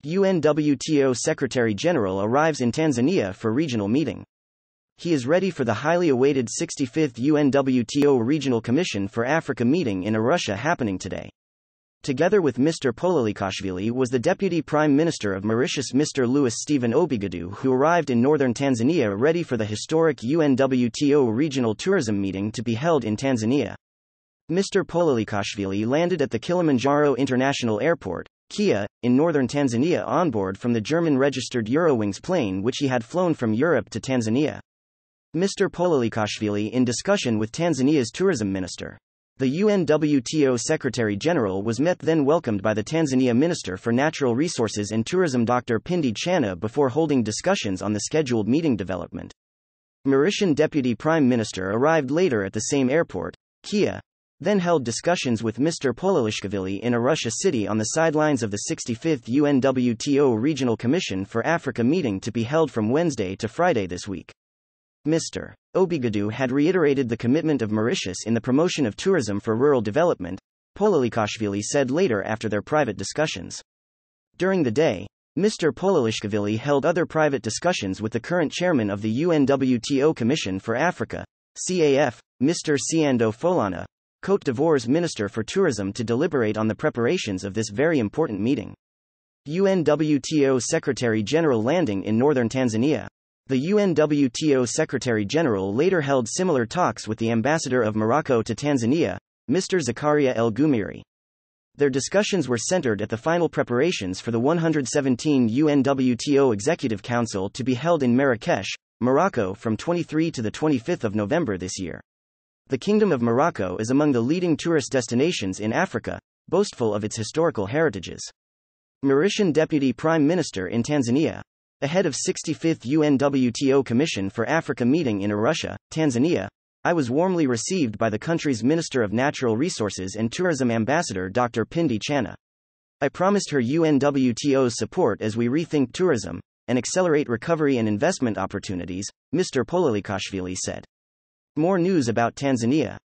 UNWTO Secretary General arrives in Tanzania for regional meeting. He is ready for the highly awaited 65th UNWTO Regional Commission for Africa meeting in Arusha happening today. Together with Mr. Pololikashvili was the Deputy Prime Minister of Mauritius Mr. Louis Stephen Obigadu, who arrived in northern Tanzania ready for the historic UNWTO Regional Tourism meeting to be held in Tanzania. Mr. Pololikashvili landed at the Kilimanjaro International Airport, Kia, in northern Tanzania on board from the German-registered Eurowings plane which he had flown from Europe to Tanzania. Mr. Pololikashvili in discussion with Tanzania's tourism minister. The UNWTO Secretary General was met then welcomed by the Tanzania Minister for Natural Resources and Tourism Dr. Pindi Chana before holding discussions on the scheduled meeting development. Mauritian Deputy Prime Minister arrived later at the same airport, Kia, then held discussions with Mr. Pololikashvili in Arusha City on the sidelines of the 65th UNWTO Regional Commission for Africa meeting to be held from Wednesday to Friday this week. Mr. Obigadu had reiterated the commitment of Mauritius in the promotion of tourism for rural development, Pololikashvili said later after their private discussions. During the day, Mr. Pololikashvili held other private discussions with the current chairman of the UNWTO Commission for Africa, CAF, Mr. Siando Folana, Côte d'Ivoire's Minister for Tourism to deliberate on the preparations of this very important meeting. UNWTO Secretary General landing in northern Tanzania. The UNWTO Secretary General later held similar talks with the ambassador of Morocco to Tanzania, Mr. Zakaria El Gumiri. Their discussions were centered at the final preparations for the 117 UNWTO Executive Council to be held in Marrakesh, Morocco from 23 to 25 November this year. The Kingdom of Morocco is among the leading tourist destinations in Africa, boastful of its historical heritages. Mauritian Deputy Prime Minister in Tanzania. Ahead of 65th UNWTO Commission for Africa meeting in Arusha, Tanzania, I was warmly received by the country's Minister of Natural Resources and Tourism Ambassador Dr. Pindi Chana. I promised her UNWTO's support as we rethink tourism and accelerate recovery and investment opportunities, Mr. Pololikashvili said. More news about Tanzania.